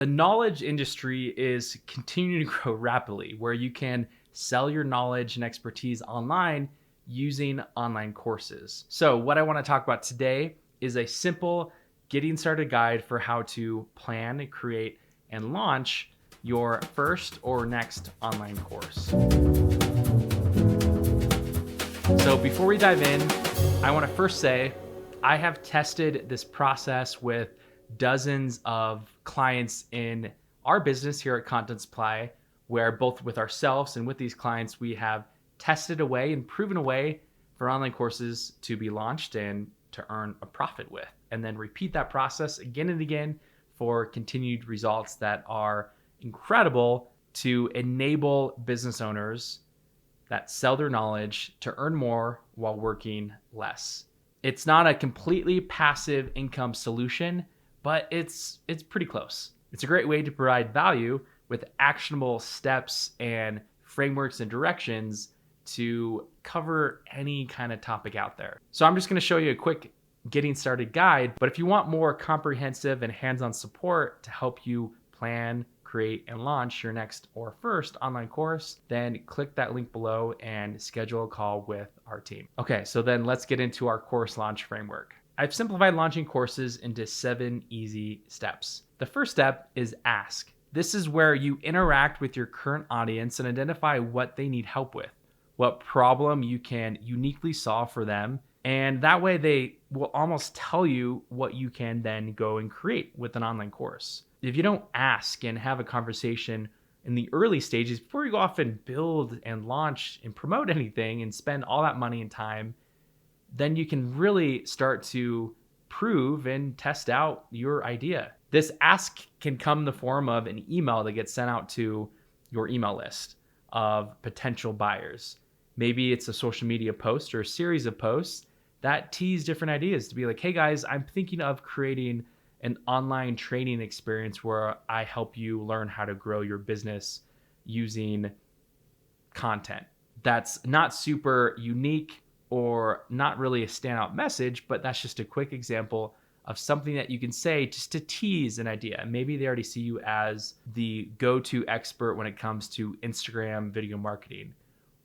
The knowledge industry is continuing to grow rapidly, where you can sell your knowledge and expertise online using online courses. So, what I want to talk about today is a simple getting started guide for how to plan, create, and launch your first or next online course. So, before we dive in, I want to first say I have tested this process with dozens of clients in our business here at Content Supply, where both with ourselves and with these clients, we have tested a way and proven a way for online courses to be launched and to earn a profit with, and then repeat that process again and again for continued results that are incredible to enable business owners that sell their knowledge to earn more while working less. It's not a completely passive income solution, but it's pretty close. It's a great way to provide value with actionable steps and frameworks and directions to cover any kind of topic out there. So I'm just going to show you a quick getting started guide, but if you want more comprehensive and hands-on support to help you plan, create, and launch your next or first online course, then click that link below and schedule a call with our team. Okay, so then let's get into our course launch framework. I've simplified launching courses into 7 easy steps. The first step is ask. This is where you interact with your current audience and identify what they need help with, what problem you can uniquely solve for them, and that way they will almost tell you what you can then go and create with an online course. If you don't ask and have a conversation in the early stages before you go off and build and launch and promote anything and spend all that money and time, then you can really start to prove and test out your idea. This ask can come in the form of an email that gets sent out to your email list of potential buyers. Maybe it's a social media post or a series of posts that tease different ideas to be like, hey guys, I'm thinking of creating an online training experience where I help you learn how to grow your business using content that's not super unique or not really a standout message, but that's just a quick example of something that you can say just to tease an idea. Maybe they already see you as the go-to expert when it comes to Instagram video marketing.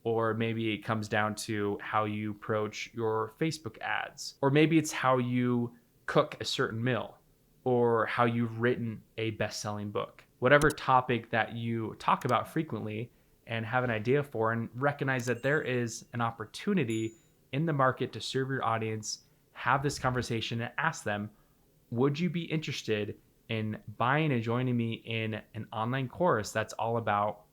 Or maybe it comes down to how you approach your Facebook ads. Or maybe it's how you cook a certain meal, or how you've written a best-selling book. Whatever topic that you talk about frequently and have an idea for, and recognize that there is an opportunity in the market to serve your audience, have this conversation and ask them, would you be interested in buying and joining me in an online course that's all about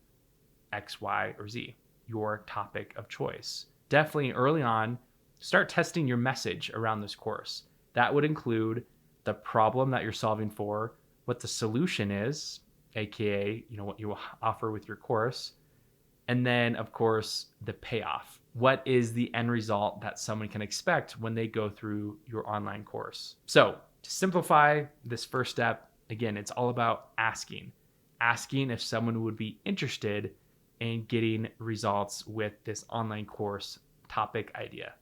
X, Y, or Z, your topic of choice? Definitely early on, start testing your message around this course. That would include the problem that you're solving for, what the solution is, aka, what you offer with your course, and then of course the payoff. What is the end result that someone can expect when they go through your online course? So to simplify this first step, again, it's all about asking if someone would be interested in getting results with this online course topic idea.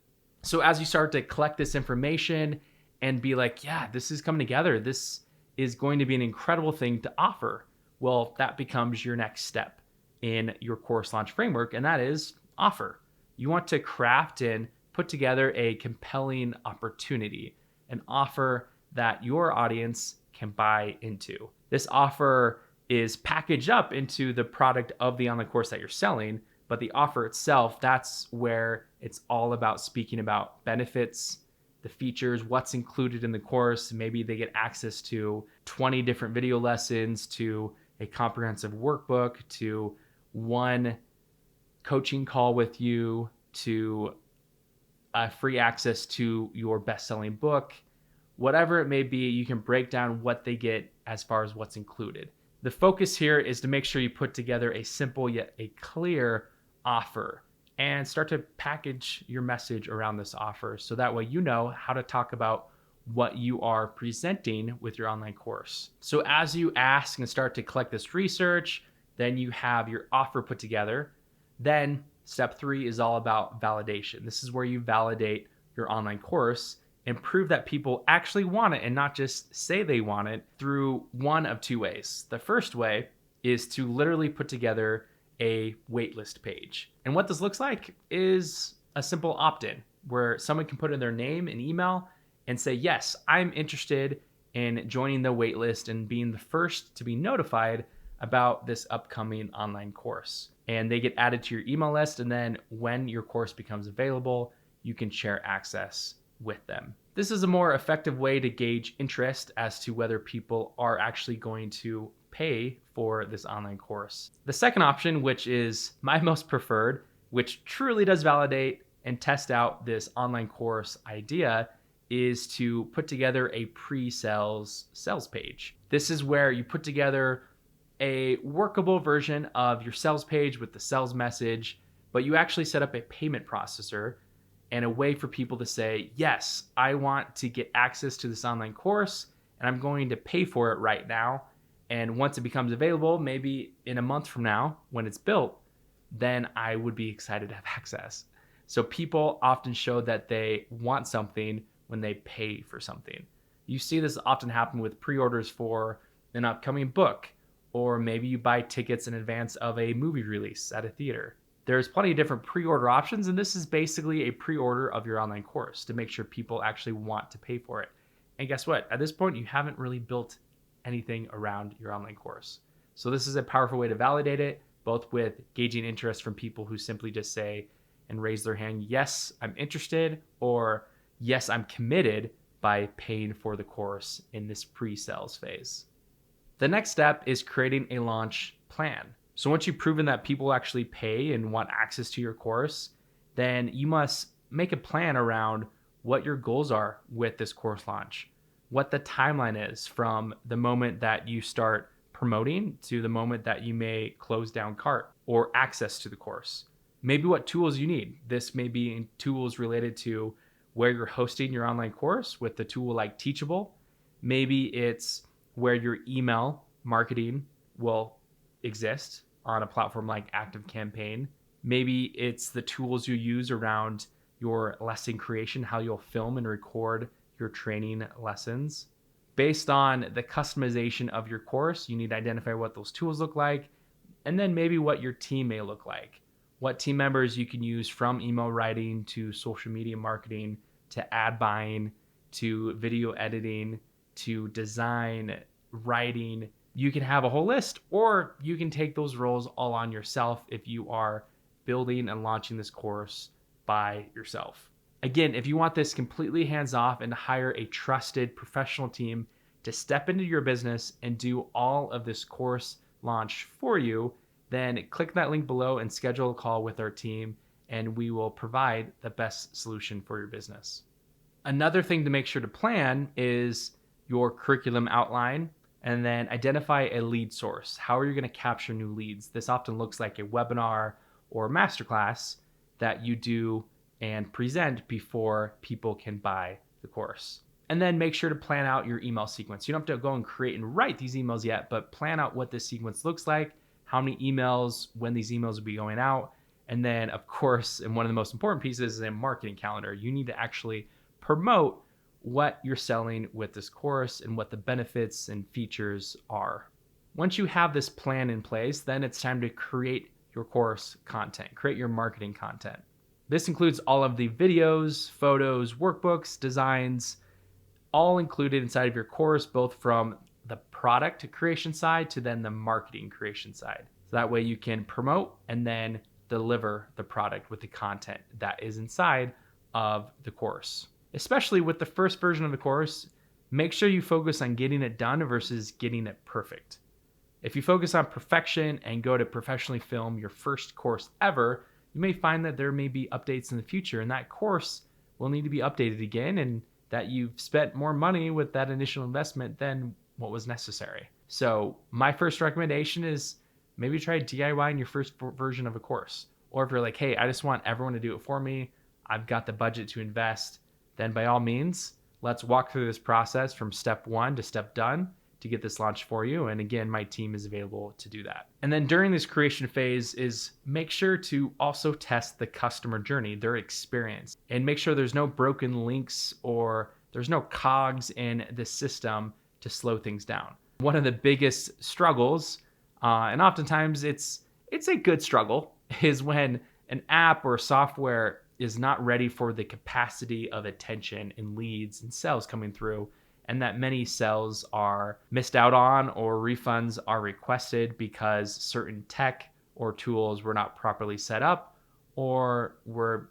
So as you start to collect this information and be like, yeah, this is coming together, this is going to be an incredible thing to offer, well, that becomes your next step in your course launch framework, and that is offer. You want to craft and put together a compelling opportunity, an offer that your audience can buy into. This offer is packaged up into the product of the online course that you're selling, but the offer itself, that's where it's all about speaking about benefits, the features, what's included in the course. Maybe they get access to 20 different video lessons, to a comprehensive workbook, to one coaching call with you, to free access to your best-selling book. Whatever it may be, you can break down what they get as far as what's included. The focus here is to make sure you put together a simple yet a clear offer and start to package your message around this offer so that way you know how to talk about what you are presenting with your online course. So as you ask and start to collect this research, then you have your offer put together. Then step 3 is all about validation. This is where you validate your online course and prove that people actually want it and not just say they want it through one of two ways. The first way is to literally put together a waitlist page. And what this looks like is a simple opt-in where someone can put in their name and email and say, yes, I'm interested in joining the waitlist and being the first to be notified about this upcoming online course. And they get added to your email list. And then when your course becomes available, you can share access with them. This is a more effective way to gauge interest as to whether people are actually going to pay for this online course. The second option, which is my most preferred, which truly does validate and test out this online course idea, is to put together a pre-sales sales page. This is where you put together a workable version of your sales page with the sales message, but you actually set up a payment processor and a way for people to say, yes, I want to get access to this online course and I'm going to pay for it right now. And once it becomes available, maybe in a month from now when it's built, then I would be excited to have access. So people often show that they want something when they pay for something. You see this often happen with pre-orders for an upcoming book, or maybe you buy tickets in advance of a movie release at a theater. There's plenty of different pre-order options, and this is basically a pre-order of your online course to make sure people actually want to pay for it. And guess what? At this point, you haven't really built anything around your online course. So this is a powerful way to validate it, both with gauging interest from people who simply just say and raise their hand, yes, I'm interested, or yes, I'm committed, by paying for the course in this pre-sales phase. The next step is creating a launch plan. So once you've proven that people actually pay and want access to your course, then you must make a plan around what your goals are with this course launch, what the timeline is from the moment that you start promoting to the moment that you may close down cart or access to the course. Maybe what tools you need. This may be tools related to where you're hosting your online course with the tool like Teachable. Maybe it's where your email marketing will exist on a platform like ActiveCampaign. Maybe it's the tools you use around your lesson creation, how you'll film and record your training lessons. Based on the customization of your course, you need to identify what those tools look like, and then maybe what your team may look like. What team members you can use, from email writing to social media marketing to ad buying to video editing to design, writing. You can have a whole list, or you can take those roles all on yourself if you are building and launching this course by yourself. Again, if you want this completely hands-off and to hire a trusted professional team to step into your business and do all of this course launch for you, then click that link below and schedule a call with our team, and we will provide the best solution for your business. Another thing to make sure to plan is your curriculum outline, and then identify a lead source. How are you going to capture new leads? This often looks like a webinar or masterclass that you do and present before people can buy the course. And then make sure to plan out your email sequence. You don't have to go and create and write these emails yet, but plan out what this sequence looks like, how many emails, when these emails will be going out. And then, of course, and one of the most important pieces is a marketing calendar. You need to actually promote what you're selling with this course and what the benefits and features are. Once you have this plan in place, then it's time to create your course content, create your marketing content. This includes all of the videos, photos, workbooks, designs, all included inside of your course, both from the product creation side to then the marketing creation side. So that way you can promote and then deliver the product with the content that is inside of the course. Especially with the first version of the course, make sure you focus on getting it done versus getting it perfect. If you focus on perfection and go to professionally film your first course ever, you may find that there may be updates in the future, and that course will need to be updated again, and that you've spent more money with that initial investment than what was necessary. So my first recommendation is maybe try DIYing your first version of a course. Or if you're like, hey, I just want everyone to do it for me, I've got the budget to invest, then by all means, let's walk through this process from step 1 to step done to get this launched for you. And again, my team is available to do that. And then during this creation phase is make sure to also test the customer journey, their experience, and make sure there's no broken links or There's no cogs in the system to slow things down. One of the biggest struggles, and oftentimes it's a good struggle, is when an app or software is not ready for the capacity of attention and leads and sales coming through, and that many sales are missed out on or refunds are requested because certain tech or tools were not properly set up or were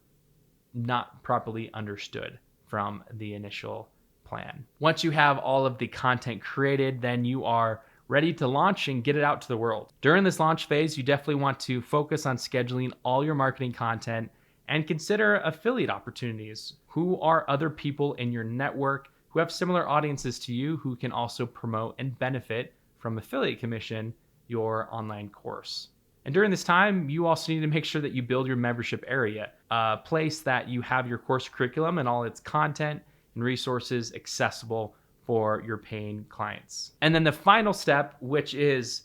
not properly understood from the initial plan. Once you have all of the content created, then you are ready to launch and get it out to the world. During this launch phase, you definitely want to focus on scheduling all your marketing content and consider affiliate opportunities. Who are other people in your network who have similar audiences to you who can also promote and benefit from affiliate commission your online course? And during this time, you also need to make sure that you build your membership area, a place that you have your course curriculum and all its content and resources accessible for your paying clients. And then the final step, which is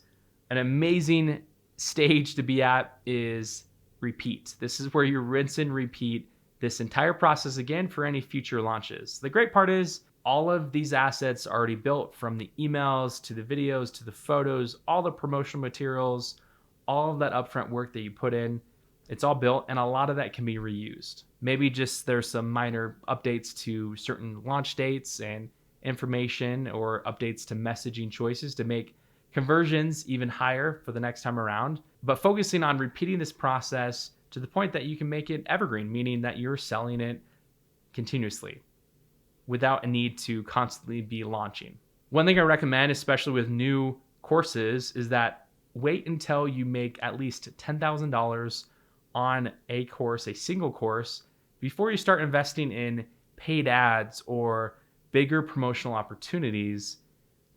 an amazing stage to be at, is repeat. This is where you rinse and repeat this entire process again for any future launches. The great part is all of these assets are already built, from the emails to the videos to the photos, all the promotional materials, all of that upfront work that you put in. It's all built, and a lot of that can be reused. Maybe just there's some minor updates to certain launch dates and information, or updates to messaging choices to make conversions even higher for the next time around. But focusing on repeating this process to the point that you can make it evergreen, meaning that you're selling it continuously without a need to constantly be launching. One thing I recommend, especially with new courses, is that wait until you make at least $10,000 on a course, a single course, before you start investing in paid ads or bigger promotional opportunities.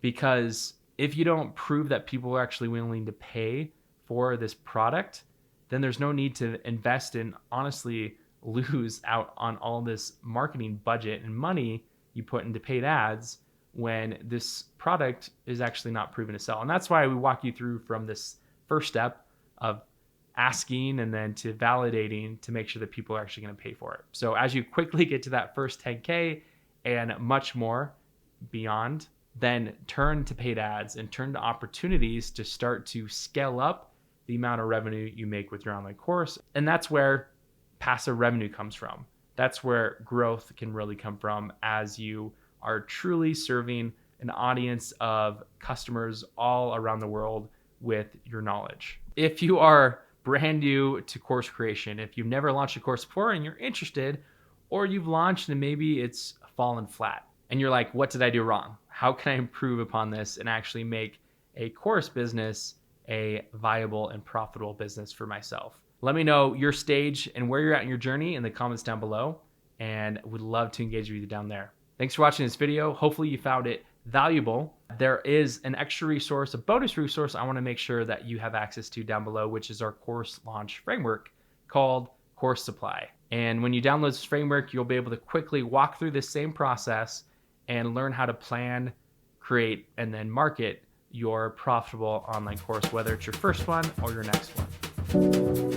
Because if you don't prove that people are actually willing to pay for this product, then there's no need to invest and honestly lose out on all this marketing budget and money you put into paid ads when this product is actually not proven to sell. And that's why we walk you through from this first step of asking and then to validating to make sure that people are actually going to pay for it. So as you quickly get to that first 10K and much more beyond, then turn to paid ads and turn to opportunities to start to scale up the amount of revenue you make with your online course. And that's where passive revenue comes from. That's where growth can really come from, as you are truly serving an audience of customers all around the world with your knowledge. If you are brand new to course creation, if you've never launched a course before and you're interested, or you've launched and maybe it's fallen flat and you're like, what did I do wrong? How can I improve upon this and actually make a course business a viable and profitable business for myself? Let me know your stage and where you're at in your journey in the comments down below, and would love to engage with you down there. Thanks for watching this video. Hopefully you found it valuable. There is an extra resource, a bonus resource I want to make sure that you have access to down below, which is our course launch framework called Course Supply. And when you download this framework, you'll be able to quickly walk through this same process and learn how to plan, create, and then market your profitable online course, whether it's your first one or your next one.